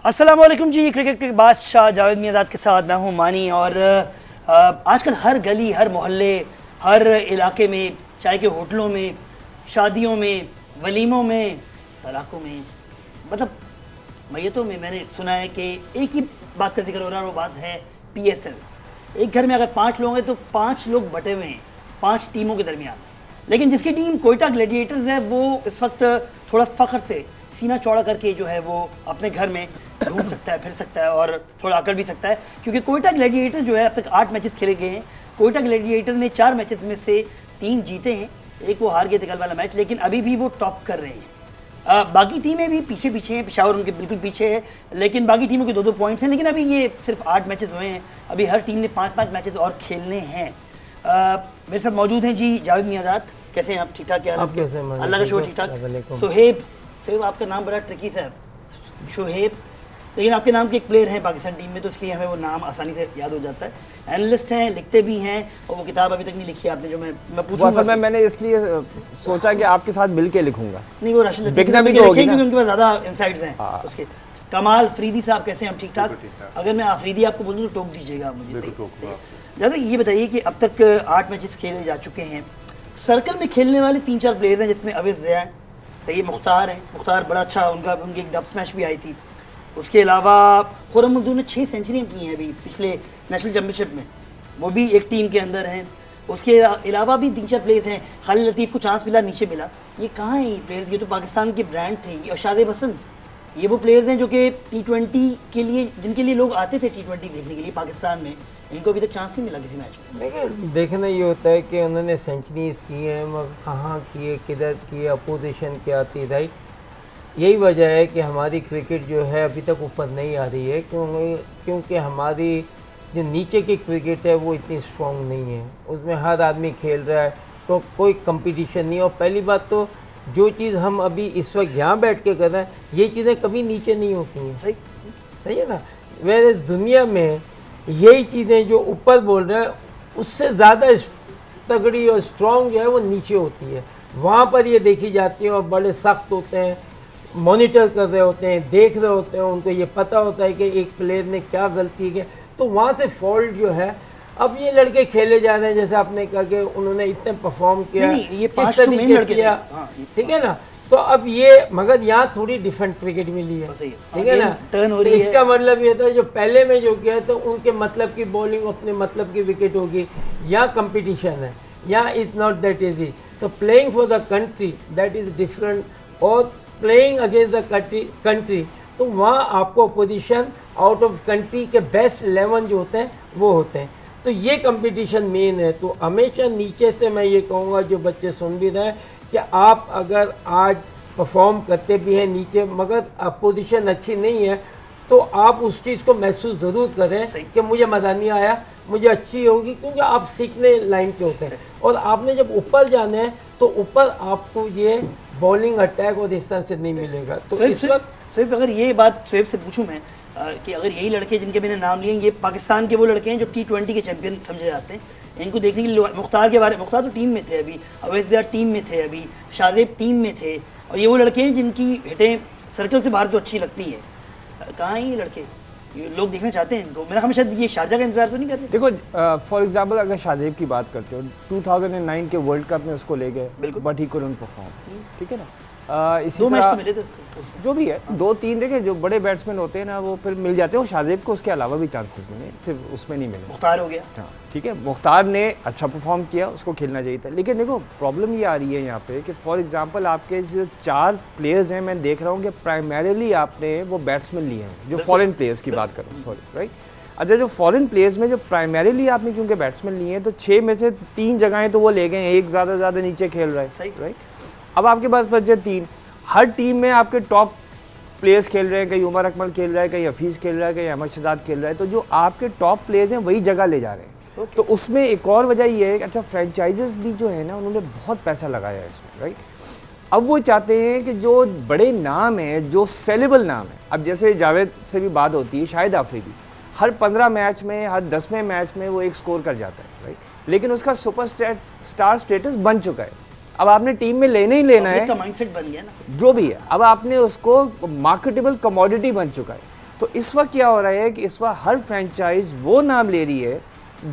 अस्सलाम वालेकुम जी। क्रिकेट के बादशाह जावेद मियाँदाद के साथ मैं हूँ मानी। और आजकल हर गली, हर मोहल्ले, हर इलाके में, चाय के होटलों में, शादियों में, वलीमों में, तलाक़ों में, मतलब मैयतों में मैंने सुना है कि एक ही बात का जिक्र हो रहा है, वो बात है PSL। एक घर में अगर 5 लोग हैं तो 5 लोग बटे हुए हैं 5 टीमों के दरमियान। लेकिन जिसकी टीम कोयटा ग्लैडिएटर्स है वो इस वक्त थोड़ा फ़ख्र से सीना चौड़ा करके जो है वो अपने घर में घूम सकता है, फिर सकता है और थोड़ा अकड़ भी सकता है, क्योंकि कोयटा ग्लैडिएटर जो है अब तक 8 मैचेस खेले गए हैं। कोयटा ग्लैडिएटर ने 4 मैचेस में से 3 जीते हैं, एक वो हार गए थे कल वाला मैच, लेकिन अभी भी वो टॉप कर रहे हैं। बाकी टीमें भी पीछे हैं, पेशावर उनके बिल्कुल पीछे है, लेकिन बाकी टीमों के 2-2 पॉइंट्स हैं। लेकिन अभी ये सिर्फ 8 मैचेस हुए हैं, अभी हर टीम ने 5-5 मैचेस और खेलने हैं। मेरे साथ मौजूद हैं जी जावेद मियाँदाद। कैसे हैं आप? ठीक ठाक? क्या आप कैसे हैं? अल्लाह का शुक्र ठीक ठाक। सोहेब आपका नाम बड़ा ट्रिकी सा है, शोहेब, लेकिन आपके नाम के एक प्लेयर हैं पाकिस्तान टीम में, तो इसलिए हमें वो नाम आसानी से याद हो जाता है। एनालिस्ट हैं, लिखते भी हैं, और वो किताब अभी तक नहीं लिखी आपने जो मैं पूछूंगा। मैंने इसलिए सोचा कि आपके साथ मिल के लिखूंगा। नहीं, वो राशिद लिखना भी तो होगी ना, क्योंकि उनके पास ज़्यादा इनसाइट्स हैं उसके। कमाल अफरीदी साहब कैसे हैं? हम ठीक ठाक। अगर मैं अफरीदी आपको बोलूँ तो टोक दीजिएगा मुझे। ज़्यादा ये बताइए कि अब तक 8 मैचेस खेले जा चुके हैं। सर्कल में खेलने वाले 3-4 प्लेयर हैं, जिसमें अवेश ज़िया है, सही मुख्तार है, मुख्तार बड़ा अच्छा, उनकी एक डब स्मैश भी आई थी। उसके अलावा खुर्रम मंजूर ने 6 सेंचुरियाँ की हैं अभी पिछले नेशनल चैम्पियनशिप में, वो भी एक टीम के अंदर हैं। उसके अलावा भी 3-4 प्लेयर्स हैं। खालिद लतीफ़ को चांस मिला, नीचे मिला। ये कहाँ हैं ये प्लेयर्स? ये तो पाकिस्तान के ब्रांड थे। ये शादेब हसन, ये वो प्लेयर्स हैं जो कि T20 के लिए, जिनके लिए लोग आते थे T20 देखने के लिए पाकिस्तान में, इनको अभी तक चांस नहीं मिला किसी मैच में। देखिए, देखना ये होता है कि उन्होंने सेंचुरीज की हैं, मगर कहाँ किए, किधर किए, अपोजिशन क्या थी, राइट। यही वजह है कि हमारी क्रिकेट जो है अभी तक ऊपर नहीं आ रही है, क्योंकि हमारी जो नीचे की क्रिकेट है वो इतनी स्ट्रॉन्ग नहीं है। उसमें हर आदमी खेल रहा है, तो कोई कंपटीशन नहीं। और पहली बात तो जो चीज़ हम अभी इस वक्त यहाँ बैठ के कर रहे हैं, ये चीज़ें कभी नीचे नहीं होती हैं। सही है ना। वैसे दुनिया में यही चीज़ें जो ऊपर बोल रहे हैं, उससे ज़्यादा तगड़ी और स्ट्रॉन्ग जो है वो नीचे होती है। वहाँ पर ये देखी जाती है और बड़े सख्त होते हैं, मॉनिटर कर रहे होते हैं, देख रहे होते हैं, उनको ये पता होता है कि एक प्लेयर ने क्या गलती की, तो वहाँ से फॉल्ट जो है। अब ये लड़के खेले जा रहे हैं, जैसे आपने कहा कि उन्होंने इतने परफॉर्म किया, ये किस तरीके किया, ठीक है ना। तो अब ये, मगर यहाँ थोड़ी डिफरेंट क्रिकेट मिली है, ठीक है ना। टर्न हो रही है। इसका मतलब ये था जो पहले में जो किया तो उनके मतलब की बॉलिंग, अपने मतलब की विकेट होगी। यहाँ कंपटीशन है, यहाँ इज़ नॉट दैट इजी। तो playing for the country that is different, और प्लेइंग अगेंस्ट द कंट्री, तो वहाँ आपको पोजीशन आउट ऑफ कंट्री के बेस्ट 11 जो होते हैं वो होते हैं। तो ये कंपटीशन मेन है। तो हमेशा नीचे से मैं ये कहूँगा, जो बच्चे सुन भी रहे हैं, कि आप अगर आज परफॉर्म करते भी हैं नीचे, मगर पोजीशन अच्छी नहीं है, तो आप उस चीज़ को महसूस ज़रूर करें कि मुझे मज़ा नहीं आया, मुझे अच्छी होगी, क्योंकि आप सीखने लाइन पे होते हैं। और आपने जब ऊपर जाना है तो ऊपर आपको ये बॉलिंग अटैक और इस तरह से नहीं मिलेगा। तो इस वक्त अगर ये बात सोहेब से पूछूं मैं, कि अगर यही लड़के जिनके मैंने नाम लिए, ये पाकिस्तान के वो लड़के हैं जो T20 के चैंपियन समझे जाते हैं, इनको देखने के लिए मुख्तार के बारे में, मुख्तार तो टीम में थे अभी, अवेश ज़िया टीम में थे अभी, शादेब टीम में थे, और ये वो लड़के हैं जिनकी हिटें सर्कल से बाहर तो अच्छी लगती हैं। कहाँ हैं ये लड़के? ये लोग देखना चाहते हैं इनको। मेरा ख्याल शायद ये शारजा का इंतजार तो नहीं करते। देखो, फॉर एग्जांपल अगर शादेब की बात करते हो, 2009 के वर्ल्ड कप में उसको ले गए, बट ही कुडंट परफॉर्म, ठीक है ना। इसी 2 मैच तो मिले थे जो भी है, 2-3 देखे, जो बड़े बैट्समैन होते हैं ना वो फिर मिल जाते हैं। और शादेब को उसके अलावा भी चांसेस मिले, सिर्फ उसमें नहीं मिले। मुख्तार हो गया, हाँ ठीक है, मुख्तार ने अच्छा परफॉर्म किया, उसको खेलना चाहिए था। लेकिन देखो, प्रॉब्लम ये आ रही है यहाँ पे कि फॉर एग्जांपल आपके जो 4 प्लेयर्स हैं, मैं देख रहा हूँ कि प्राइमरीली आपने वो बैट्समैन लिए हैं, जो फॉरेन प्लेयर्स की बात करूँ, सॉरी, राइट। अच्छा, जो फॉरेन प्लेयर्स में जो प्राइमरीली आपने क्योंकि बैट्समैन लिए हैं, तो 6 में से 3 जगहें तो वो ले गए, एक ज़्यादा नीचे खेल रहा है, राइट। अब आपके पास बचे 3, हर टीम में आपके टॉप प्लेयर्स खेल रहे हैं, कहीं उमर अकमल खेल रहा है, कहीं हफीज़ खेल रहा है, कहीं अहमद शहजाद खेल रहा है। तो जो आपके टॉप प्लेयर्स हैं वही जगह ले जा रहे हैं। तो उसमें एक और वजह ये है कि अच्छा, फ्रेंचाइजेस भी जो है ना, उन्होंने बहुत पैसा लगाया है इसमें, राइट। अब वो चाहते हैं कि जो बड़े नाम हैं, जो सेलेबल नाम है, अब जैसे जावेद से भी बात होती है, शाहिद आफरीदी हर 15 मैच में, हर 10वें मैच में वो एक स्कोर कर जाता है, राइट। लेकिन उसका सुपर स्टार स्टेटस बन चुका है। अब आपने टीम में लेना ही लेना है, माइंडसेट बन गया ना, जो भी है। अब आपने उसको मार्केटेबल कमोडिटी बन चुका है। तो इस वक्त क्या हो रहा है कि इस वक्त हर फ्रेंचाइज वो नाम ले रही है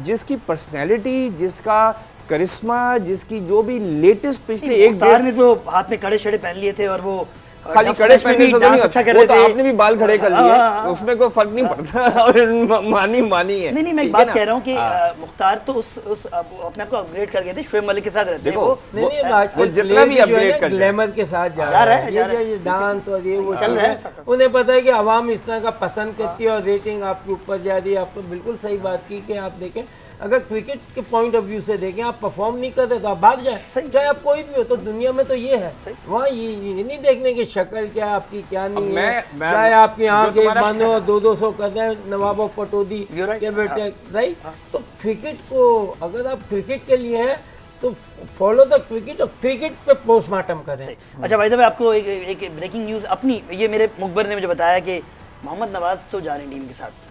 जिसकी पर्सनैलिटी, जिसका करिश्मा, जिसकी जो भी लेटेस्ट पिछले एक मुख्तार ने तो हाथ में कड़े शड़े पहन लिए थे और वो खाली डफ कड़े मैच में पहनने भी से तो डांस नहीं अच्छा होता, कर वो रहे तो थे। आपने भी बाल खड़े कर हाँ, लिए, हाँ, हाँ। उसमें कोई फर्क नहीं पड़ता और मानी है। नहीं मैं एक ठीक है बात ना? कह रहा हूँ कि हाँ। मुख्तार तो उस अपने आप को अपग्रेड कर गए थे, शोएब मलिक के साथ रहते हैं देखो, वो। नहीं नहीं, वो आजकल जितना भी player जो है upgrade ना, कर जाए। ग्लैमर के साथ जा जा रहा रहा है, है। जा रहा ये डांस और ये वो चल चल रहा रहा है। है। उन्हें पता है कि आवाम इस तरह का पसंद करती है और रेटिंग आपके ऊपर जा रही है। आपको बिल्कुल सही बात की कि आप देखें, अगर क्रिकेट के पॉइंट ऑफ व्यू से देखें, आप परफॉर्म नहीं करते तो आप भाग जाए, सही। चाहे आप कोई भी हो। तो दुनिया में तो ये है, वहाँ ये नहीं देखने की शक्ल क्या है आपकी, क्या नहीं है, मैं- चाहे आपकी जो आँखें तुम्हारा- मानो 200 कर दें नवाबो पटौदी You're right. के बेटे, राइट। तो क्रिकेट को अगर आप क्रिकेट के लिए है तो फॉलो द क्रिकेट और क्रिकेट पे पोस्टमार्टम करें। अच्छा भाई साहब, आपको एक ब्रेकिंग न्यूज़ अपनी, ये मेरे मुखबर ने मुझे बताया कि मोहम्मद नवाज तो जा रहे हैं टीम के साथ,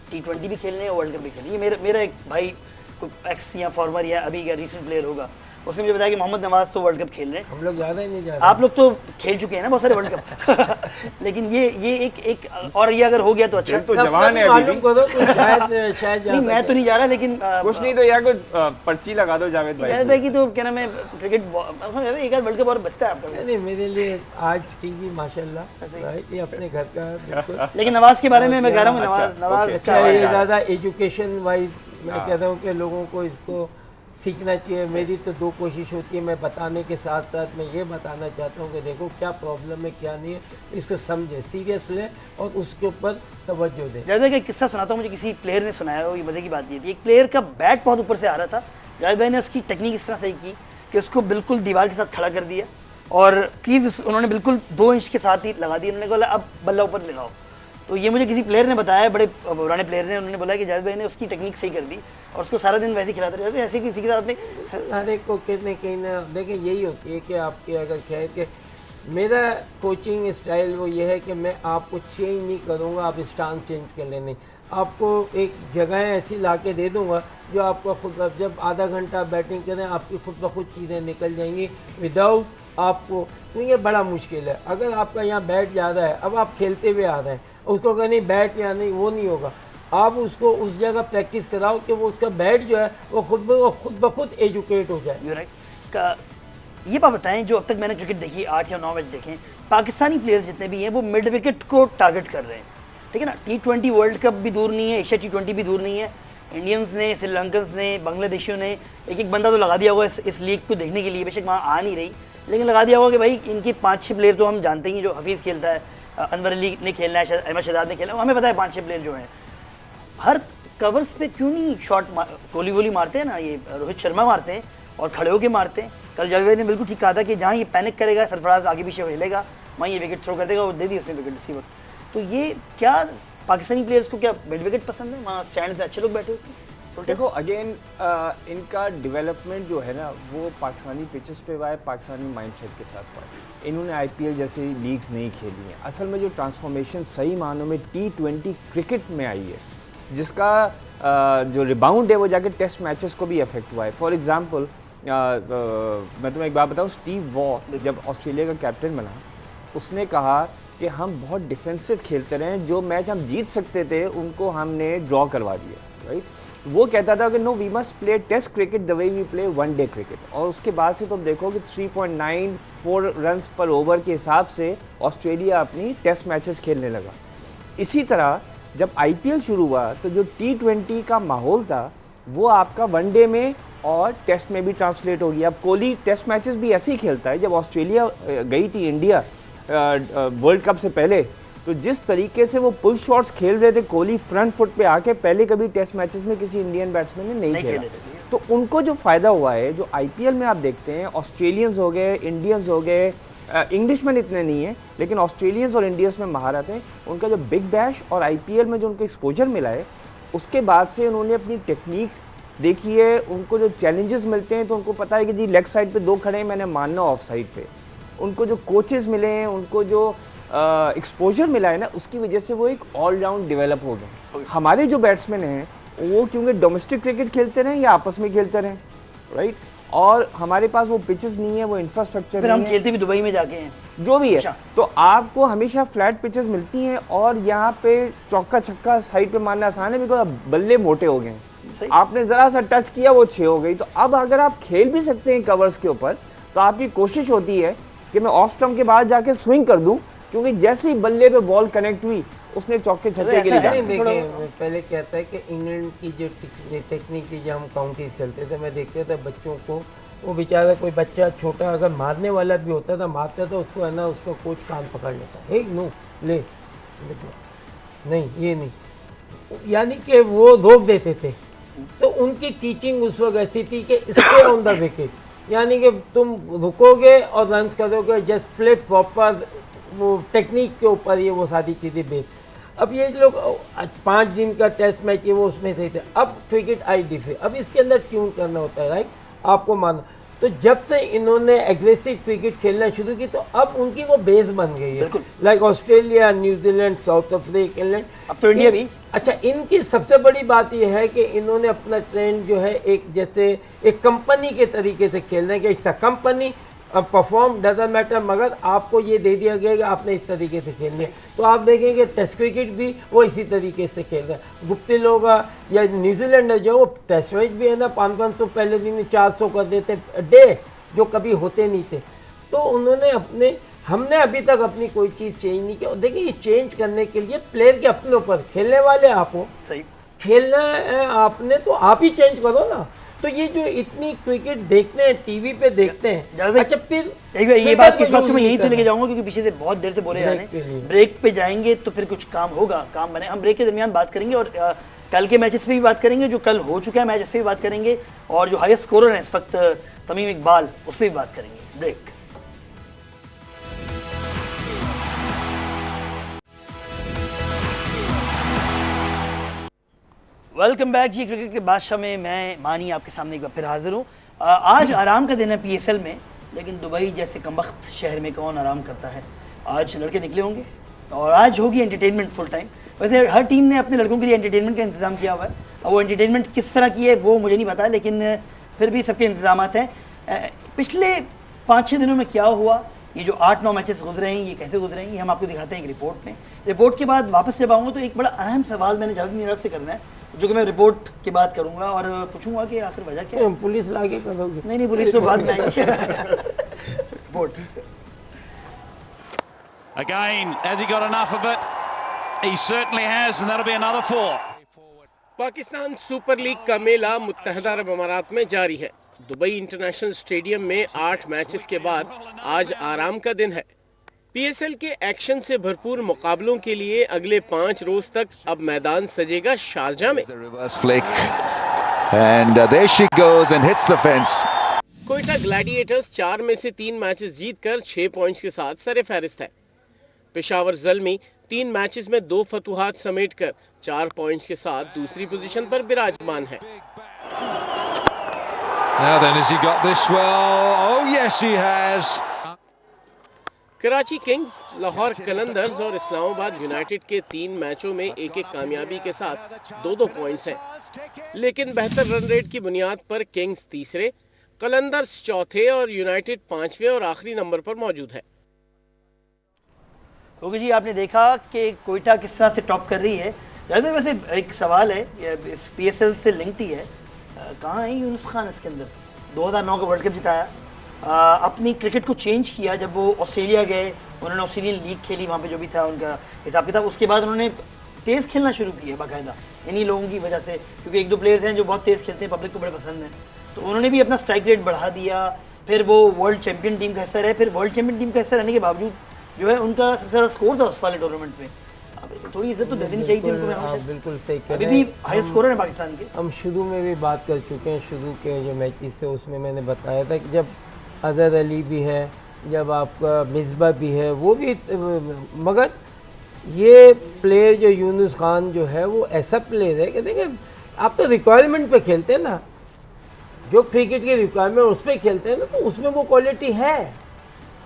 T20 भी खेलने और वर्ल्ड कप भी खेलने। ये मेरा एक भाई एक्स या फॉर्मर या अभी का रीसेंट प्लेयर होगा, उसने मुझे बताया कि मोहम्मद नवाज तो वर्ल्ड कप खेल रहे हैं। हम लोग ज़्यादा ही नहीं जा रहे। आप लोग तो खेल चुके हैं ना बहुत सारे वर्ल्ड कप लेकिन ये एक और ये अगर हो गया तो अच्छा। तो जवान है अभी मालूम भी। करो कुछ शायद जा नहीं मैं तो नहीं जा रहा, लेकिन कुछ नहीं तो यार कुछ पर्ची लगा दो जावेद भाई जावेद को। भाई की तो क्या नाम है, क्रिकेट एक आध वर्ल्ड कप और बचता है आपका। नहीं, मेरे लिए आज टीवी माशाल्लाह, राइट, ये अपने घर का बिल्कुल। लेकिन नवाज के बारे में मैं कह रहा हूँ, अच्छा, नवाज ओके। अच्छा अच्छा, है। ये ज़्यादा एजुकेशन वाइज मैं कहता हूँ कि लोगों को इसको सीखना चाहिए। मेरी तो दो कोशिश होती है, मैं बताने के साथ साथ मैं ये बताना चाहता हूँ कि देखो क्या प्रॉब्लम है क्या नहीं है, इसको समझे, सीरियस लें और उसके ऊपर तवज्जो दें। जावेद भाई का एक किस्सा सुनाता हूँ, मुझे किसी प्लेयर ने सुनाया, वो ये मजे की बात ये थी। एक प्लेयर का बैट बहुत ऊपर से आ रहा था, जावेद भाई ने उसकी टेक्निक इस तरह सही की कि उसको बिल्कुल दीवार के साथ खड़ा कर दिया और क्रीज उन्होंने बिल्कुल 2 इंच के साथ ही लगा दी। उन्होंने बोला अब बल्ला ऊपर लगाओ। तो ये मुझे किसी प्लेयर ने बताया, बड़े पुराने प्लेयर ने, उन्होंने बोला कि जावेद भाई ने उसकी टेक्निक सही कर दी और उसको सारा दिन वैसे ही खिलाते रहे, ऐसे किसी के साथ में। हर एक को कहीं ना देखें, यही होती है कि आपके अगर कहे कि मेरा कोचिंग स्टाइल वो ये है कि मैं आपको चेंज नहीं करूँगा, आप स्टांस चेंज कर लें, नहीं, आपको एक जगह ऐसी ला के दे दूँगा जो आपको खुद, जब आधा घंटा बैटिंग करें आपकी खुद ब खुद चीज़ें निकल जाएंगी विदाउट आपको। तो ये बड़ा मुश्किल है। अगर आपका यहाँ बैट ज़्यादा है, अब आप खेलते हुए आ रहे हैं, उसको अगर नहीं बैट या नहीं, वो नहीं होगा। आप उसको उस जगह प्रैक्टिस कराओ कि वो उसका बैट जो है वो खुद ब खुद एजुकेट हो जाए। You're right। ये बात बताएं, जो अब तक मैंने क्रिकेट देखी 8 या 9 मैच देखे, पाकिस्तानी प्लेयर्स जितने भी हैं वो मिड विकेट को टारगेट कर रहे हैं, ठीक है ना। T20 वर्ल्ड कप भी दूर नहीं है, एशिया T20 भी दूर नहीं है। इंडियंस ने, श्रीलंकन्स ने, बांग्लादेशियों ने एक बंदा तो लगा दिया होगा इस लीग को देखने के लिए, बेशक वहाँ आ नहीं रही, लेकिन लगा दिया होगा कि भाई इनके 5-6 प्लेयर तो हम जानते ही, जो हफीज़ खेलता है, अनवर अली ने खेलना है, अहमद शहजाद ने खेलना है, हमें पता है 5-6 प्लेयर जो हैं। हर कवर्स पे क्यों नहीं शॉट गोली वोली मारते हैं ना, ये रोहित शर्मा मारते हैं और खड़े होके मारते हैं। कल जावेद भाई ने बिल्कुल ठीक कहा था कि जहाँ ये पैनिक करेगा, सरफराज आगे पीछे हिलेगा, वहीं ये विकेट थ्रो कर देगा और दे दी उसने विकेट उसी वक्त। तो ये क्या पाकिस्तानी प्लेयर्स को क्या मिड विकेट पसंद है, वहाँ स्टैंड से अच्छे लोग बैठे होते हैं? देखो अगेन इनका डेवलपमेंट जो है ना वो पाकिस्तानी पिचेस पे हुआ है, पाकिस्तानी माइंडसेट के साथ हुआ है। इन्होंने आईपीएल जैसी लीग्स नहीं खेली हैं। असल में जो ट्रांसफॉर्मेशन सही मानों में T20 क्रिकेट में आई है, जिसका जो रिबाउंड है वो जाके टेस्ट मैचेस को भी अफेक्ट हुआ है। फॉर एग्जांपल मैं तुम्हें एक बात बताऊँ, स्टीव वॉ जब ऑस्ट्रेलिया का कैप्टन बना, उसने कहा कि हम बहुत डिफेंसिव खेलते रहे, जो मैच हम जीत सकते थे उनको हमने ड्रॉ करवा दिया, राइट। वो कहता था कि no we must play test cricket the way we play one day cricket. और उसके बाद से तुम देखो कि 3.94 रन्स पर ओवर के हिसाब से ऑस्ट्रेलिया अपनी टेस्ट मैचेस खेलने लगा। इसी तरह जब आईपीएल शुरू हुआ तो जो T20 का माहौल था वो आपका वनडे में और टेस्ट में भी ट्रांसलेट हो गया। अब कोहली टेस्ट मैचेस भी ऐसे ही खेलता है। जब ऑस्ट्रेलिया गई थी इंडिया वर्ल्ड कप से पहले, तो जिस तरीके से वो पुल शॉट्स खेल रहे थे कोहली फ्रंट फुट पे आके, पहले कभी टेस्ट मैचेस में किसी इंडियन बैट्समैन ने नहीं खेला। तो उनको जो फ़ायदा हुआ है, जो आईपीएल में आप देखते हैं, ऑस्ट्रेलियंस हो गए, इंडियंस हो गए, इंग्लिशमैन इतने नहीं है लेकिन ऑस्ट्रेलियंस और इंडियंस में महारत हैं। उनका जो बिग बैश और आईपीएल में जो उनको एक्सपोजर मिला है, उसके बाद से उन्होंने अपनी टेक्निक देखी है। उनको जो चैलेंजेस मिलते हैं तो उनको पता है कि जी लेग साइड पे 2 खड़े हैं, मैंने मानना ऑफ साइड पे। उनको जो कोचेस मिले हैं, उनको जो एक्सपोजर मिला है ना, उसकी वजह से वो एक ऑलराउंड डेवलप हो गए। हमारे जो बैट्समैन हैं वो क्योंकि डोमेस्टिक क्रिकेट खेलते रहे या आपस में खेलते रहे, राइट, और हमारे पास वो पिचेस नहीं है, वो इंफ्रास्ट्रक्चर फिर नहीं हम है, खेलते भी दुबई में जाके हैं। जो भी है। अच्छा। तो आपको हमेशा फ्लैट पिचेस मिलती हैं और यहाँ पे चौका छक्का साइड पे मारना आसान है, बिकॉज बल्ले मोटे हो गए सही। हैं। आपने ज़रा सा टच किया वो 6 हो गई। तो अब अगर आप खेल भी सकते हैं कवर्स के ऊपर, तो आपकी कोशिश होती है कि मैं ऑफ स्टंप के बाद जाके स्विंग कर दूं, क्योंकि जैसे ही बल्ले पे बॉल कनेक्ट हुई उसने चौके छक्के के लिए ऐसा है। जाना। देखिए पहले कहता है कि इंग्लैंड की जो टेक्निक थी, जब हम काउंटीज खेलते थे, मैं देखते था बच्चों को, वो बेचारा कोई बच्चा छोटा अगर मारने वाला भी होता था, मारता था उसको, है ना, उसका कोच कान पकड़ लेता, हे नो ले, नहीं ये नहीं, यानी कि वो रोक देते थे। तो उनकी टीचिंग उस वक्त ऐसी थी कि स्टे ऑन द विकेट, यानी कि तुम रुकोगे और रन करोगे, जस्ट प्ले प्रॉपर, वो टेक्निक के ऊपर ये वो सारी चीज़ें बेस। अब ये लोग 5 दिन का टेस्ट मैच है वो उसमें सही थे। अब क्रिकेट आई डिफरेंट, अब इसके अंदर ट्यून करना होता है, राइट, आपको मानो। तो जब से इन्होंने एग्रेसिव क्रिकेट खेलना शुरू की, तो अब उनकी वो बेस बन गई है, like Australia, New Zealand, south Africa, England, अब तो इंडिया भी। अच्छा, इनकी सबसे बड़ी बात यह है कि इन्होंने अपना ट्रेंड जो है एक जैसे एक कंपनी के तरीके से खेलना है, कि it's a company, perform doesn't matter, मगर आपको ये दे दिया गया कि आपने इस तरीके से खेलनी है। तो आप देखेंगे टेस्ट क्रिकेट भी वो इसी तरीके से खेल रहा है। गुप्ती लोग या न्यूजीलैंड जो वो टेस्ट मैच भी है ना, 500 पहले दिन 400 कर देते डे, जो कभी होते नहीं थे। तो उन्होंने हमने अभी तक अपनी कोई चीज़ चेंज नहीं की। और देखिए, ये चेंज करने के लिए प्लेयर के अपने ऊपर, खेलने वाले आप हो, सही, खेलना है आपने, तो आप ही चेंज करो ना। तो ये जो इतनी क्रिकेट देखते हैं, टीवी पे देखते हैं, अच्छा फिर ये बात किस बात को मैं यहीं पे लेके जाऊंगा, क्योंकि पीछे से बहुत देर से बोले जा रहे हैं। ब्रेक पे जाएंगे तो फिर कुछ काम होगा, काम बने। हम ब्रेक के दरमियान बात करेंगे और कल के मैचेस पे भी बात करेंगे, जो कल हो चुका है मैच उस पर भी बात करेंगे, और जो हाईएस्ट स्कोरर है इस वक्त तमीम इकबाल, उस पर भी बात करेंगे। ब्रेक। वेलकम बैक जी, क्रिकेट के बादशाह में मैं मानी आपके सामने एक बार फिर हाजिर हूँ। आज आराम का दिन है PSL में, लेकिन दुबई जैसे कमबख्त शहर में कौन आराम करता है। आज लड़के निकले होंगे और आज होगी एंटरटेनमेंट फुल टाइम। वैसे हर टीम ने अपने लड़कों के लिए एंटरटेनमेंट का इंतजाम किया हुआ है। अब वो एंटरटेनमेंट किस तरह की है वो मुझे नहीं पता, लेकिन फिर भी सबके इंतजाम हैं। पिछले 5-6 दिनों में क्या हुआ, ये जो 8-9 मैचेस गुजरे हैं, ये कैसे गुजरे हैं, ये हम आपको दिखाते हैं एक रिपोर्ट में। रिपोर्ट के बाद वापस जब आऊँगा तो एक बड़ा अहम सवाल मैंने जावेद मिराज से करना है, जो कि मैं रिपोर्ट के बाद करूंगा, और पूछूंगा कि आखिर वजह क्या है। पुलिस लाके करोगे? नहीं, पुलिस तो बाद में आएगी। Report. Again, has he got enough of it? He certainly has, and that'll be another 4. Pakistan super league का मेला मुत्तहदा अरब अमारात में जारी है। दुबई इंटरनेशनल स्टेडियम में 8 मैचेस के बाद आज आराम का दिन है। PSL के एक्शन से भरपूर मुकाबलों के लिए अगले 5 रोज तक अब मैदान सजेगा शारजा में। कोयटा ग्लैडिएटर्स 4 में से 3 मैचेस जीतकर 6 पॉइंट्स के साथ सरफहरिस्त है। पेशावर ज़ल्मी 3 मैचेस में 2 फतुहात समेटकर 4 पॉइंट्स के साथ दूसरी पोजीशन पर विराजमान है। Now then, has he got this well? Oh yes, he has. Karachi Kings, Lahore Qalandars और इस्लामाबाद यूनाइटेड के 3 मैचों में एक कामयाबी के साथ 2-2 पॉइंट्स हैं। लेकिन बेहतर रन रेट की बुनियाद पर किंग्स तीसरे, कलंदर्स चौथे और यूनाइटेड 5वें और आखिरी नंबर पर मौजूद है। ओके जी, आपने देखा कि कोयटा किस तरह से टॉप कर रही है। वैसे एक सवाल है, इस PSL से लिंक्ड ही है, कहाँ है यूनुस खान इसके अंदर? 2009 का वर्ल्ड कप जिताया, अपनी क्रिकेट को चेंज किया जब वो ऑस्ट्रेलिया गए, उन्होंने ऑस्ट्रेलियन लीग खेली, वहाँ पे जो भी था उनका हिसाब किताब, उसके बाद उन्होंने तेज़ खेलना शुरू किया बाकायदा, इन्हीं लोगों की वजह से, क्योंकि 1-2 प्लेयर्स हैं जो बहुत तेज़ खेलते हैं, पब्लिक को बड़े पसंद हैं, तो उन्होंने भी अपना स्ट्राइक रेट बढ़ा दिया। फिर वो वर्ल्ड चैम्पियन टीम का हिस्सा रहे, फिर वर्ल्ड चैम्पियन टीम का हिस्सा रहने के बावजूद जो है उनका सबसे ज़्यादा स्कोर था उस वाले टूर्नामेंट में। अब थोड़ी इज्जत तो देनी चाहिए थी उनको। आप बिल्कुल सही कह रहे हैं, अभी भी हाई स्कोरर है पाकिस्तान के। हम शुरू में भी बात कर चुके हैं, शुरू के जो मैचेस से उसमें मैंने बताया था कि जब अजहर अली भी है, जब आपका मिसबा भी है, वो भी, मगर ये प्लेयर जो यूनुस खान जो है वो ऐसा प्लेयर है कि देखिए, आप तो रिक्वायरमेंट पे खेलते हैं ना, जो क्रिकेट की रिक्वायरमेंट उस पर खेलते हैं ना, तो उसमें वो क्वालिटी है।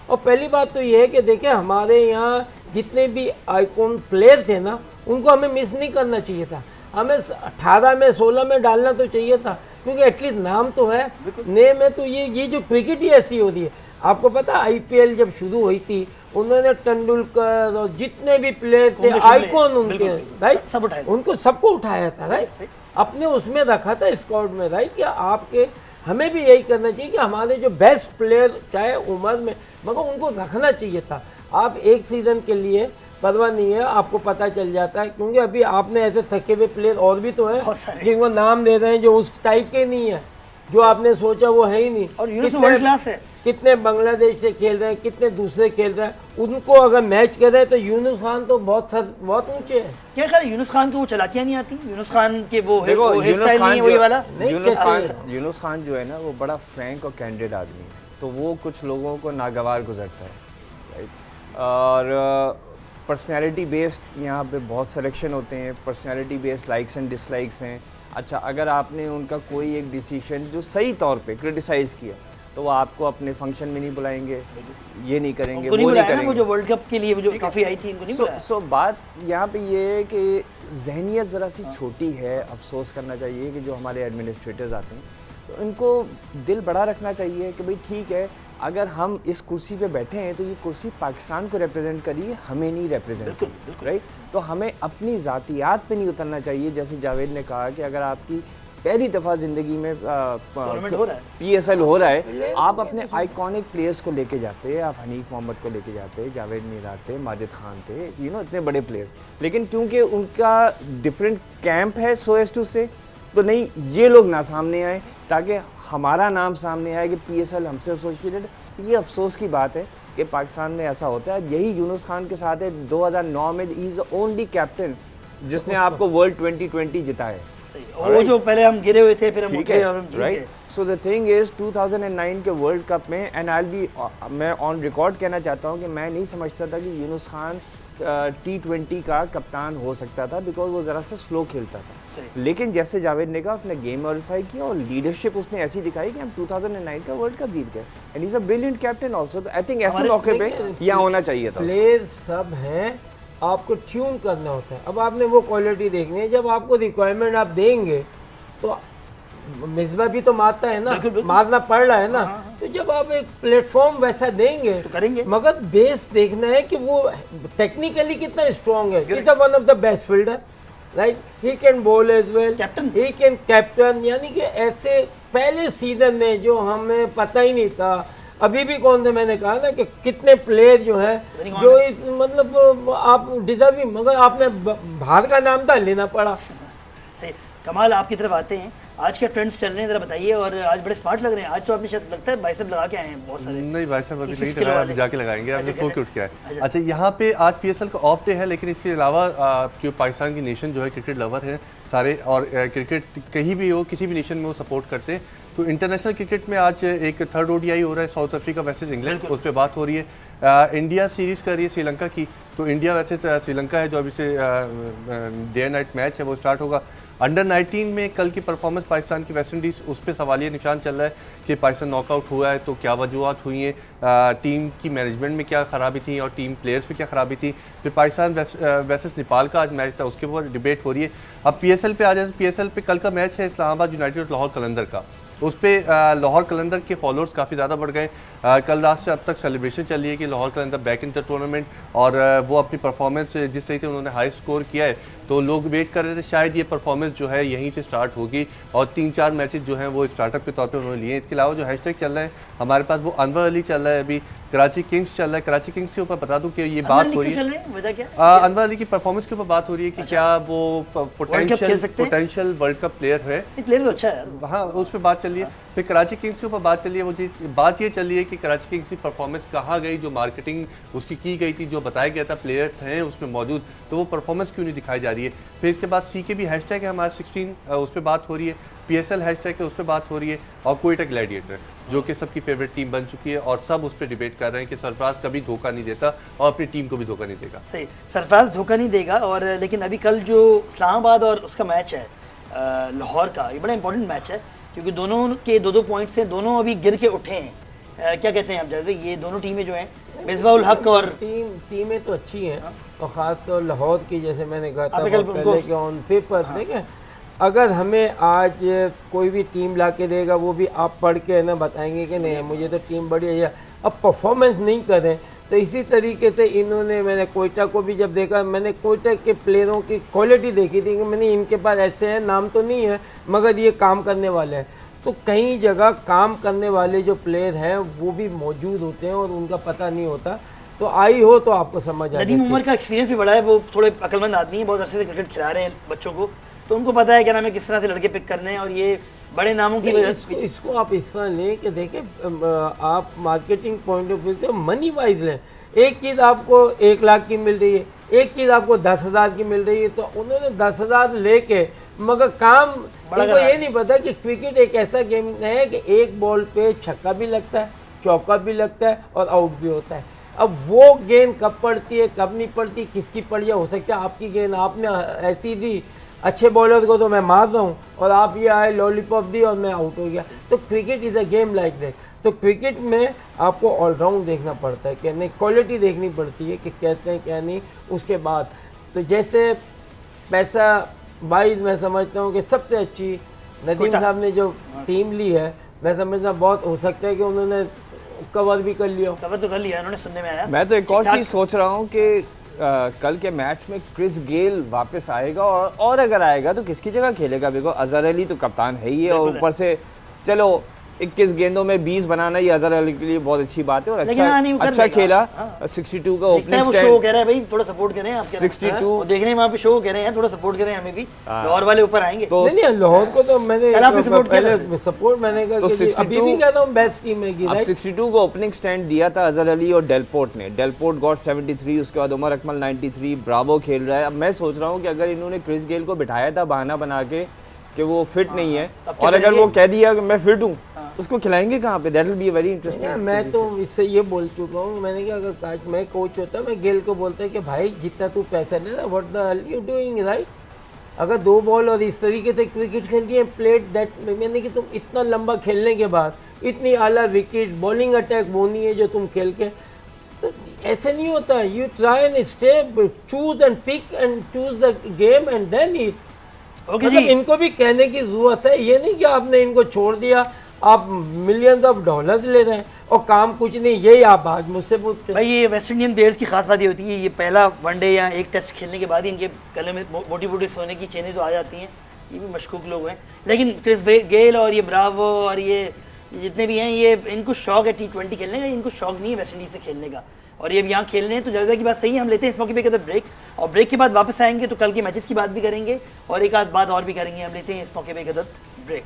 और पहली बात तो ये है कि देखिए, हमारे यहाँ जितने भी आइकॉन प्लेयर थे ना, उनको हमें मिस नहीं करना चाहिए था। हमें 18 में 16 में डालना तो चाहिए था, क्योंकि एटलीस्ट नाम तो है, नेम है। तो ये जो क्रिकेट ही ऐसी होती है। आपको पता आईपीएल जब शुरू हुई थी, उन्होंने तेंदुलकर और जितने भी प्लेयर थे आइकॉन उनके, राइट, सब उठाए, उनको सबको उठाया था, राइट, अपने उसमें रखा था स्क्वाड में, राइट। क्या आपके हमें भी यही करना चाहिए कि हमारे जो बेस्ट प्लेयर चाहे उम्र में, मगर उनको रखना चाहिए था। आप एक सीज़न के लिए परवाह नहीं है, आपको पता चल जाता है, क्योंकि अभी आपने ऐसे थके हुए प्लेयर और भी तो हैं जिनको नाम दे रहे हैं जो उस टाइप के नहीं है, जो आपने सोचा वो है ही नहीं। और यूनुस वर्ल्ड क्लास है। कितने बांग्लादेश से खेल रहे हैं, कितने दूसरे खेल रहे हैं, उनको अगर मैच कर रहे हैं तो यूनुस खान तो बहुत ऊंचे है। क्या ख्याल है यूनुस खान को वो चलाकियां नहीं आती? यूनुस खान के वो देखो, हेयर स्टाइल नहीं है वही वाला? यूनुस खान जो है ना, वो बड़ा फ्रैंक और कैंडिड आदमी है, तो वो कुछ लोगों को नागवार गुजरता है, राइट। और पर्सनैलिटी बेस्ड यहाँ पे बहुत सिलेक्शन होते हैं, personality based likes and dislikes हैं। अच्छा, अगर आपने उनका कोई एक डिसीजन जो सही तौर पे क्रिटिसाइज़ किया तो वो आपको अपने फंक्शन में नहीं बुलाएंगे, ये नहीं करेंगे, वो नहीं करेंगे। वो जो वर्ल्ड कप के लिए वो जो ट्रॉफी आई थी, इनको नहीं बुलाया। सो बात यहाँ पे ये है कि जहनियत ज़रा सी छोटी है। अफसोस करना चाहिए कि जो हमारे एडमिनिस्ट्रेटर्स आते हैं तो इनको दिल बड़ा रखना चाहिए कि भाई ठीक है, अगर हम इस कुर्सी पे बैठे हैं तो ये कुर्सी पाकिस्तान को रिप्रेजेंट करिए, हमें नहीं रिप्रेजेंट करिए, राइट। तो हमें अपनी ज़ातियात पे नहीं उतरना चाहिए। जैसे जावेद ने कहा कि अगर आपकी पहली दफ़ा ज़िंदगी में PSL हो रहा है, आप अपने आइकॉनिक प्लेयर्स को लेके जाते हैं। आप हनीफ मोहम्मद को लेके जाते हैं, जावेद मीरात थे, माजिद खान थे, इतने बड़े प्लेयर्स, लेकिन क्योंकि उनका डिफरेंट कैंप है सो एज टू से, तो नहीं ये लोग ना सामने आए ताकि हमारा नाम सामने आए कि PSL हमसे एसोसिएटेड। ये अफसोस की बात है कि पाकिस्तान में ऐसा होता है। यही यूनुस खान के साथ है। 2009 में he is the only captain जिसने आपको वर्ल्ड 2020 जिताया है। वो जो पहले हम गिरे हुए थे, फिर हम उठे और हम जीत गए। सो द थिंग इज 2009 के वर्ल्ड कप में, एंड मैं ऑन रिकॉर्ड कहना चाहता हूँ कि मैं नहीं समझता था कि यूनुस खान T20 का कप्तान हो सकता था, बिकॉज वो ज़रा सा स्लो खेलता था। लेकिन जैसे जावेद ने कहा, उसने गेम मॉडिफाई किया और लीडरशिप उसने ऐसी दिखाई कि हम 2009 का वर्ल्ड कप जीत गए, and is a brilliant captain also. I think ऐसे मौके पे यहाँ होना चाहिए था। प्लेयर सब हैं, आपको ट्यून करना होता है। अब आपने वो क्वालिटी देखनी है, जब आपको रिक्वायरमेंट आप देंगे तो मिसबा भी तो मारता है ना, मारना पड़ रहा है ना, तो जब आप एक प्लेटफॉर्म वैसा देंगे तो करेंगे, मगर बेस देखना है कि वो टेक्निकली कितना स्ट्रॉन्ग है। Is one of the best fielder, right, he can bowl as well, he can captain. यानी कि ऐसे पहले सीजन में जो हमें पता ही नहीं था, अभी भी कौन से मैंने कहा ना कि कितने प्लेयर जो हैं जो मतलब आप डिजर्विंग, मगर आपने बाहर का नाम था लेना पड़ा। सही। कमाल, आपकी तरफ आते हैं, आज के ट्रेंड्स चल रहे हैं, जरा बताइए। और आज बड़े स्मार्ट लग रहे हैं। आज तो आपने शायद लगता है बाइसेप लगा के आए हैं बहुत सारे। नहीं बाइसेप अभी नहीं लगाया, अभी जाके लगाएंगे। आपने सो के उठ के आए। अच्छा, यहाँ पे आज PSL का ऑफ डे है, लेकिन इसके अलावा जो पाकिस्तान की नेशन जो है क्रिकेट लवर हैं सारे, और क्रिकेट कहीं भी हो, किसी भी नेशन में वो सपोर्ट करते हैं। तो इंटरनेशनल क्रिकेट में आज एक थर्ड ODI हो रहा है, साउथ अफ्रीका वर्सेस इंग्लैंड, उस पर बात हो रही है। इंडिया सीरीज़ कर रही है श्रीलंका की, तो इंडिया वर्सेस श्रीलंका है जो अभी से डे एंड नाइट मैच है, वो स्टार्ट होगा। अंडर 19 में कल की परफॉर्मेंस पाकिस्तान की वेस्ट इंडीज़, उस पर सवालिया निशान चल रहा है कि पाकिस्तान नॉकआउट हुआ है, तो क्या वजूहत हुई हैं, टीम की मैनेजमेंट में क्या खराबी थी और टीम प्लेयर्स में क्या खराबी थी। फिर पाकिस्तान वर्सेस नेपाल का आज मैच था, उसके ऊपर डिबेट हो रही है। अब PSL पे आ जाए, PSL पे कल का मैच है इस्लामाबाद यूनाइटेड और लाहौर कलंदर का। उस पर लाहौर कलंदर के फॉलोअर्स काफ़ी ज़्यादा बढ़ गए। कल रात से अब तक सेलिब्रेशन चल रही है कि लाहौर कलंदर बैक इन द टूर्नामेंट, और वो अपनी परफॉर्मेंस जिस तरीके से उन्होंने हाई स्कोर किया है, तो लोग वेट कर रहे थे शायद ये परफॉर्मेंस जो है यहीं से स्टार्ट होगी, और 3-4 मैचेस जो हैं वो स्टार्टअप के तौर पे उन्होंने लिए। इसके अलावा जो हैशटैग चल रहा है हमारे पास, वो अनवर अली चल रहा है, अभी कराची किंग्स चल रहा है। कराची किंग्स के ऊपर बता दूं कि ये बात हो रही है, अनवर अली की परफॉर्मेंस के ऊपर बात हो रही है कि क्या वो पोटेंशियल वर्ल्ड कप प्लेयर है। प्लेयर तो अच्छा है, हाँ, उस पर बात चल रही है। फिर कराची किंग्स के ऊपर बात चल रही है, वो बात ये चल रही है कि कराची किंग्स की परफॉर्मेंस कहाँ गई, जो मार्केटिंग उसकी की गई थी, जो बताया गया था प्लेयर्स हैं उसमें मौजूद, तो वो परफॉर्मेंस क्यों नहीं दिखाई जा रही है। फिर इसके बाद सी के भी हैशटैग है हमारा 16, उस पर बात हो रही है। PSL हैशटैग है, उस पर बात हो रही है। और कोयटा ग्लैडिएटर जो कि सबकी फेवरेट टीम बन चुकी है, और सब उस पर डिबेट कर रहे हैं कि सरफराज कभी धोखा नहीं देता और अपनी टीम को भी धोखा नहीं देगा। सही, सरफराज धोखा नहीं देगा। और लेकिन अभी कल जो इस्लामाबाद और उसका मैच है लाहौर का, ये बड़ा इंपॉर्टेंट मैच है, क्योंकि दोनों के 2-2 पॉइंट्स हैं, दोनों अभी गिर के उठे हैं। क्या कहते हैं आप जावेद भाई, ये दोनों टीमें जो हैं, मिसबाह उल हक और टीमें तो अच्छी हैं, और ख़ास तौर लाहौर की, जैसे मैंने कहा था पहले के ऑन पेपर देखें अगर हमें आज कोई भी टीम ला के देगा, वो भी आप पढ़ के है ना बताएंगे कि नहीं मुझे तो टीम बढ़िया है, अब परफॉर्मेंस नहीं करें। तो इसी तरीके से इन्होंने, मैंने कोयटा को भी जब देखा, मैंने कोयटा के प्लेयरों की क्वालिटी देखी थी कि मैंने इनके पास ऐसे हैं, नाम तो नहीं है मगर ये काम करने वाले हैं। तो कई जगह काम करने वाले जो प्लेयर हैं वो भी मौजूद होते हैं और उनका पता नहीं होता। तो आई हो तो आपको समझ आ नदीम उमर का एक्सपीरियंस भी बड़ा है, वो थोड़े अक्लमंद आदमी हैं, बहुत अरसे से क्रिकेट खिला रहे हैं बच्चों को, तो उनको पता है क्या नाम है किस तरह से लड़के पिक करने हैं। और ये बड़े नामों की वजह से इसको आप इस तरह लें कि देखें, आप मार्केटिंग पॉइंट ऑफ व्यू से मनी वाइज लें। एक चीज़ आपको 1 लाख की मिल रही है, एक चीज़ आपको 10,000 की मिल रही है, तो उन्होंने 10,000 लेके मगर काम, इनको ये नहीं पता कि क्रिकेट एक ऐसा गेम है कि एक बॉल पे छक्का भी लगता है, चौका भी लगता है और आउट भी होता है। अब वो गेंद कब पड़ती है कब नहीं पड़ती, किसकी पड़ जाए, हो सकता है आपकी गेंद आपने ऐसी दी, अच्छे बॉलर को तो मैं मार रहा हूँ और आप ये आए लॉलीपॉप दी और मैं आउट हो गया। तो cricket is a game like that. तो क्रिकेट में आपको ऑलराउंड देखना पड़ता है कि नहीं, क्वालिटी देखनी पड़ती है कि कहते हैं क्या नहीं। उसके बाद तो जैसे पैसा वाइज मैं समझता हूँ कि सबसे अच्छी नदीम साहब ने जो टीम ली है, मैं समझता बहुत हो सकता है कि उन्होंने कवर भी कर लिया, कवर तो कर लिया उन्होंने, सुनने में आया। मैं तो एक और चीज़ सोच रहा हूँ कि कल के मैच में क्रिस गेल वापस आएगा और अगर आएगा तो किसकी जगह खेलेगा? बिकॉज अजहर अली तो कप्तान है ही है और ऊपर से चलो 21 गेंदों में 20 बनाना ये अजहर अली के लिए बहुत अच्छी बात है और अच्छा खेला। 62 का ओपनिंग स्टैंड, शो कह रहा है भाई थोड़ा सपोर्ट करें आप, 62 देखने वहाँ पे शो कह रहे हैं थोड़ा सपोर्ट करें हमें भी, लाहौर वाले ऊपर आएंगे तो नहीं, लाहौर को तो मैंने सपोर्ट मैंने कहा तो कि 62 अभी भी कहता हूं बेस्ट टीम है। अब 62 को ओपनिंग स्टैंड दिया था अजहर अली और डेलपोर्ट ने, डेलपोर्ट गॉट 73, उसके बाद उमर अकमल 93, ब्रावो खेल रहा है। अब मैं सोच रहा हूँ कि अगर इन्होंने क्रिस गेल को बिठाया था बहाना बना के कि वो फिट नहीं है और अगर वो कह दिया कि मैं फिट हूँ तो उसको खिलाएंगे कहाँ पे? That will be very interesting. मैं तो इससे ये बोल चुका हूँ, मैंने कहा अगर काश मैं कोच होता मैं गेल को बोलता कि भाई जितना तू पैसा ले रहा what the hell you doing right. अगर 2 बॉल और इस तरीके से क्रिकेट खेलती है प्लेट दैट, मैंने कि तुम इतना लंबा खेलने के बाद इतनी आला विकेट बॉलिंग अटैक वो नहीं है जो तुम खेल के, तो ऐसे नहीं होता। You try and stay, choose and pick and choose the game and then it. मतलब इनको भी कहने की जरूरत है, ये नहीं कि आपने इनको छोड़ दिया, आप मिलियंस ऑफ डॉलर्स ले रहे हैं और काम कुछ नहीं। यही आप आज मुझसे पूछते भाई, ये वेस्ट इंडियन प्लेयर्स की खास बात ये होती है, ये पहला वनडे या एक टेस्ट खेलने के बाद ही इनके गले में मोटी मोटी सोने की चेनें तो आ जाती हैं। ये भी मशकूक लोग हैं, लेकिन क्रिस गेल और ये ब्रावो और ये जितने भी हैं, ये इनको शौक है T20 खेलने का, इनको शौक नहीं है वेस्ट इंडीज़ से खेलने का। और ये यहाँ खेल रहे हैं तो ज़्यादा की बात सही है। हम लेते हैं इस मौके पे कहते ब्रेक, और ब्रेक के बाद वापस आएंगे तो कल के मैचेस की बात भी करेंगे और एक आध बात और भी करेंगे। हम लेते हैं इस मौके पे कहते ब्रेक।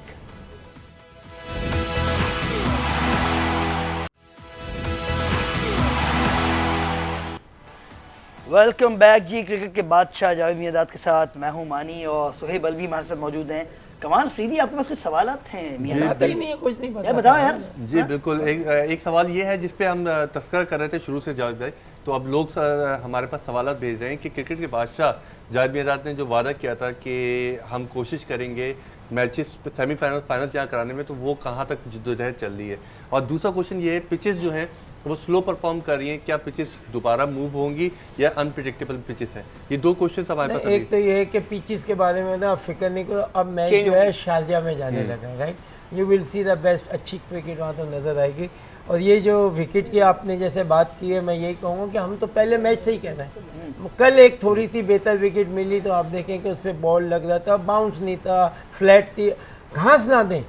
वेलकम बैक जी, क्रिकेट के बादशाह जावेद मियादाद के साथ मैं हूं मानी और सुहेब अलवी हमारे साथ मौजूद हैं। कमाल फ्रीदी, आपके पास कुछ सवालात हैं? मियादाद नहीं है, कुछ नहीं पता। बताओ यार। जी बिल्कुल, एक सवाल ये है जिस पे हम तस्करा कर रहे थे शुरू से जावेद भाई, तो अब लोग हमारे पास सवालात भेज रहे हैं कि क्रिकेट के बादशाह जावेद मियादाद ने जो वादा किया था कि हम कोशिश करेंगे मैचेस सेमीफाइनल फाइनल यहाँ कराने में, तो वो कहाँ तक जिद्दोजहद चल रही है। और दूसरा क्वेश्चन ये है, पिचेस जो हैं वो स्लो परफॉर्म कर रही हैं, क्या पिचेस दोबारा मूव होंगी या अनप्रिडिक्टेबल पिचेस हैं? ये 2 क्वेश्चन हमारे पास। एक तो ये है कि पिचेस के बारे में ना फिक्र नहीं करो, अब मैच जो है शारजा में जाने लगा है, right. You will see the best, अच्छी क्रिकेट वहाँ तो नज़र आएगी। और ये जो विकेट की आपने जैसे बात की है, मैं यही कहूँगा कि हम तो पहले मैच से ही कह रहे हैं। कल एक थोड़ी सी बेहतर विकेट मिली तो आप देखें कि उस पर बॉल लग रहा था, बाउंस नहीं था, फ्लैट थी। घास ना दें,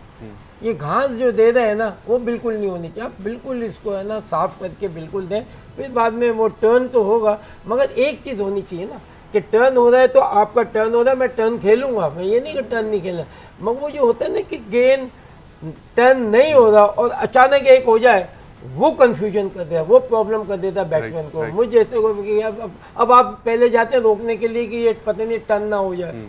ये घास जो दे रहे हैं ना वो बिल्कुल नहीं होनी चाहिए। आप बिल्कुल इसको है ना साफ करके बिल्कुल दें, फिर बाद में वो टर्न तो होगा, मगर एक चीज़ होनी चाहिए ना कि टर्न हो रहा है तो आपका टर्न हो रहा है, मैं टर्न खेलूंगा, मैं ये नहीं कि टर्न नहीं खेलना। मगर वो जो होता है ना कि गेंद टर्न नहीं हो रहा और अचानक एक हो जाए, वो कंफ्यूजन कर देता, वो प्रॉब्लम कर देता बैट्समैन को। मुझे जैसे कोई अब आप पहले जाते हैं रोकने के लिए कि ये पता नहीं टर्न ना हो जाए,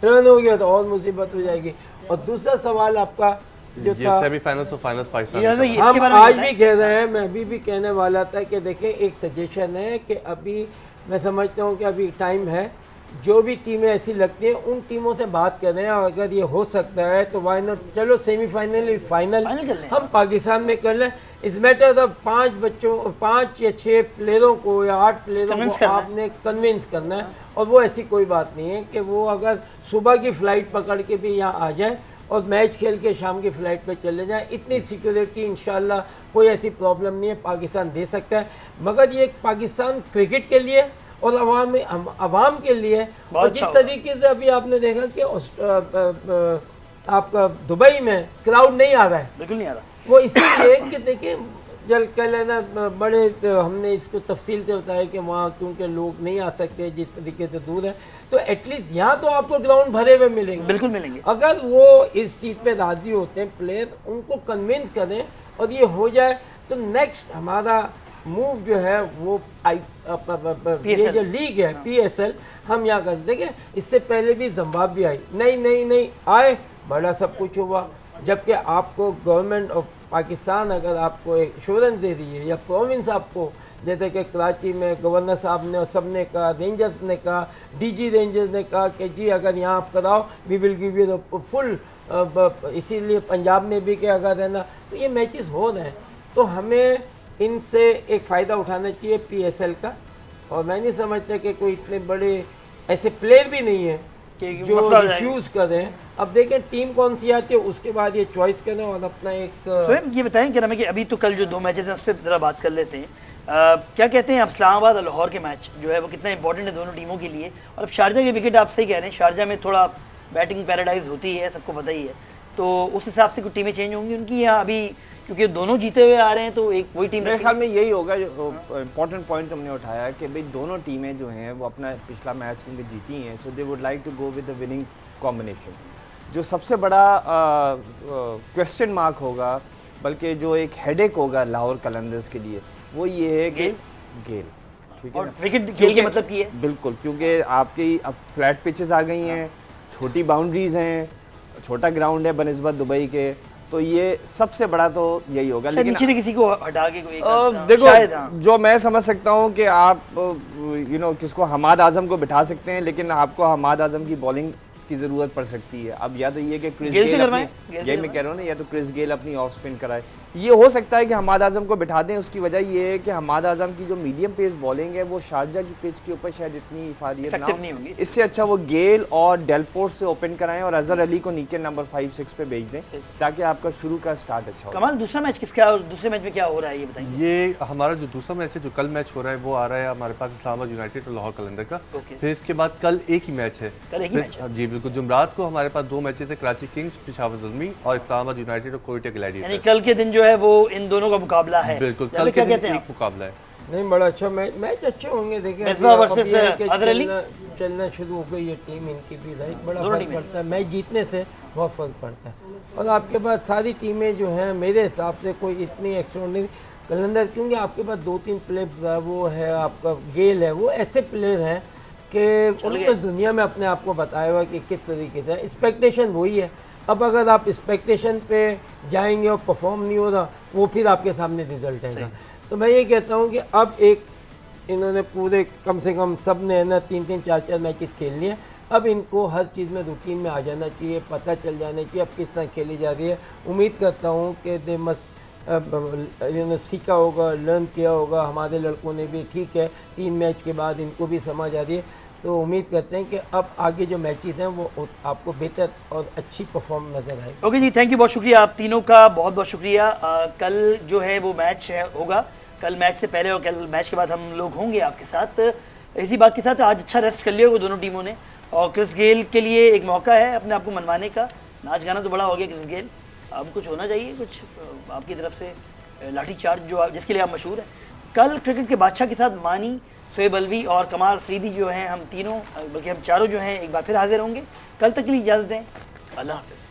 टर्न हो गया तो और मुसीबत हो जाएगी। और दूसरा सवाल आपका जो था सेमीफाइनल्स और फाइनल्स पाकिस्तान, हम आज भी कह रहे हैं, मैं अभी भी कहने वाला था कि देखें एक सजेशन है कि अभी मैं समझता हूँ कि अभी टाइम है जो भी टीमें ऐसी लगती हैं उन टीमों से बात कर रहे हैं, और अगर ये हो सकता है तो वाई नॉट, चलो सेमीफाइनल फाइनल फाइनल कर लें। हम पाकिस्तान में कर लें। इस मैटर ऑफ 5 या 6 प्लेयरों को या 8 प्लेयरों Convince को करना है। आपने कन्विंस करना है, और वो ऐसी कोई बात नहीं है कि वो अगर सुबह की फ़्लाइट पकड़ के भी यहाँ आ जाए और मैच खेल के शाम की फ़्लाइट पे चले जाएं, इतनी सिक्योरिटी इंशाल्लाह कोई ऐसी प्रॉब्लम नहीं है, पाकिस्तान दे सकता है। मगर ये पाकिस्तान क्रिकेट के लिए और अवाम के लिए, बहुत और अच्छा जिस तरीके से अभी आपने देखा कि आपका दुबई में क्राउड नहीं आ रहा है, बिल्कुल नहीं आ रहा। वो इसीलिए कि देखिए जल कल है ना, बड़े हमने इसको तफसील से बताया कि वहाँ क्योंकि लोग नहीं आ सकते जिस तरीके से दूर है, तो एटलीस्ट यहाँ तो आपको ग्राउंड भरे हुए मिलेंगे, बिल्कुल मिलेंगे। अगर वो इस चीज़ पे राज़ी होते हैं प्लेयर, उनको कन्विंस करें और ये हो जाए, तो नेक्स्ट हमारा मूव जो है वो ये जो लीग है PSL हम यहाँ कर देंगे। इससे पहले भी जिम्बाब्वे आई, नहीं आए, बड़ा सब कुछ हुआ, जबकि आपको गवर्नमेंट ऑफ पाकिस्तान अगर आपको एक एश्योरेंस दे रही है, या प्रोविंस आपको, जैसे कि कराची में गवर्नर साहब ने और सब ने कहा, रेंजर्स ने कहा, DG रेंजर्स ने कहा कि जी अगर यहाँ आप कराओ we will give you the full, इसीलिए पंजाब में भी कि अगर है ना, तो ये मैचेस हो रहे हैं, तो हमें इनसे एक फ़ायदा उठाना चाहिए PSL का। और मैं नहीं समझता कि कोई इतने बड़े ऐसे प्लेयर भी नहीं है कि जो मसला हो जाएगा। रिफ्यूज़ करें। अब देखें टीम कौन सी आती है, उसके बाद ये चॉइस करें और अपना एक तो ये बताएं कि कि अभी तो कल जो 2 मैचेस हैं उस पर ज़रा बात कर लेते हैं। क्या कहते हैं आप, इस्लामाबाद और लाहौर के मैच जो है वो कितना इंपॉर्टेंट है दोनों टीमों के लिए? और अब शारजा की विकेट आप सही कह रहे हैं, शारजा में थोड़ा बैटिंग पैराडाइज होती है, सबको पता ही है, तो उस हिसाब से कुछ टीमें चेंज होंगी उनकी यहाँ अभी, क्योंकि दोनों जीते हुए आ रहे हैं, तो एक वही टीम मेरे ख्याल में यही होगा। जो इम्पोर्टेंट पॉइंट हमने उठाया है कि भाई दोनों टीमें जो हैं वो अपना पिछला मैच क्योंकि जीती हैं, so they would like to go with the winning combination. जो सबसे बड़ा क्वेश्चन मार्क होगा, बल्कि जो एक हेडेक होगा लाहौर कलंदर्स के लिए, वो ये है कि गेल, ठीक है और ना? विकेट खेल के मतलब की है बिल्कुल, क्योंकि आपकी अब फ्लैट पिचेस आ गई हैं, छोटी बाउंड्रीज हैं, छोटा ग्राउंड है बनस्बत दुबई के, तो ये सबसे बड़ा तो यही होगा। लेकिन नीचे से किसी को हटा के कोई देखो शायद, हाँ। जो मैं समझ सकता हूँ कि आप किसको हमाद आजम को बिठा सकते हैं, लेकिन आपको हमाद आजम की बॉलिंग की ज़रूरत पड़ सकती है। अब या तो ये कि क्रिस गेल यही मैं कह रहा हूँ ना, या तो क्रिस गेल अपनी ऑफ स्पिन कराए, ये हो सकता है कि हमाद आजम को बिठा दें। उसकी वजह ये है कि हमाद आजम की जो मीडियम पेस बॉलिंग है वो शारजा की पिच के ऊपर शायद इतनी इफादियत ना नहीं होगी। इससे अच्छा वो गेल और डेलपोर्ट से ओपन कराएं और अजहर अली को नीचे नंबर 5-6 पे भेज दें, ताकि आपका शुरू का स्टार्ट अच्छा हो। कमाल, दूसरा मैच किसका है और दूसरे मैच में क्या हो रहा है ये बताइए। ये हमारा जो दूसरा मैच है, जो कल मैच हो रहा है, वो आ रहा है हमारे पास इस्लामाबाद यूनाइटेड और लाहौर कलंदर का। फिर इसके बाद कल एक ही मैच है, कल एक ही मैच है। जी बिल्कुल। जुमरात को हमारे पास 2 मैचेस है, कराची किंग्स, पेशावर ज़ुल्मी और इस्लामाबाद यूनाइटेड और कोयटा ग्लैडिएटर्स। यानी कल के दिन जो है वो इन दोनों का मुकाबला है। बिल्कुल, क्या कल के दिन कहते हैं एक आप? मुकाबला है। नहीं, बड़ा अच्छा मैच अच्छे होंगे। देखिए मिसबाह वर्सेस अजहर अली चलना शुरू हो गई है टीम इनकी भी, राइट, बड़ा दोनों फर्क पड़ता है, मैच जीतने से बहुत फर्क पड़ता है। और आपके पास सारी टीमें जो हैं मेरे हिसाब से कोई इतनी एक्स्ट्राऑर्डिनरी कलंदर, क्योंकि आपके पास 2-3 प्लेयर वो है, आपका गेल है, वो ऐसे प्लेयर हैं कि उन्होंने दुनिया में अपने आप को बताया हुआ कि किस तरीके से। एक्सपेक्टेशन वही है, अब अगर आप एक्सपेक्टेशन पे जाएंगे और परफॉर्म नहीं हो रहा, वो फिर आपके सामने रिजल्ट आएगा। तो मैं ये कहता हूँ कि अब एक इन्होंने पूरे कम से कम सब ने ना 3-3, 4-4 मैचेस खेल लिए, अब इनको हर चीज़ में रूटीन में आ जाना चाहिए, पता चल जाना चाहिए अब किस तरह खेली जा रही है। उम्मीद करता हूँ कि दे मस्ट इन्होंने सीखा होगा, लर्न किया होगा, हमारे लड़कों ने भी, ठीक है 3 मैच के बाद इनको भी समझ आ रही है। तो उम्मीद करते हैं कि अब आगे जो मैचेस हैं वो आपको बेहतर और अच्छी परफॉर्म नज़र आएगी। ओके जी, थैंक यू, बहुत शुक्रिया आप तीनों का, बहुत बहुत शुक्रिया। कल जो है वो मैच होगा, कल मैच से पहले और कल मैच के बाद हम लोग होंगे आपके साथ। इसी बात के साथ आज अच्छा रेस्ट कर लिया होगा दोनों टीमों ने, और क्रिस गेल के लिए एक मौका है अपने आप को मनवाने का। नाच गाना तो बड़ा हो गया क्रिस गेल, अब कुछ होना चाहिए, कुछ आपकी तरफ से लाठी चार्ज जो जिसके लिए आप मशहूर हैं। कल क्रिकेट के बादशाह के साथ मानी, शोएब अलवी और कमाल अफरीदी जो हैं, हम तीनों बल्कि हम चारों जो हैं एक बार फिर हाजिर होंगे। कल तक के लिए इजाज़त दें, अल्लाह हाफ़िज़।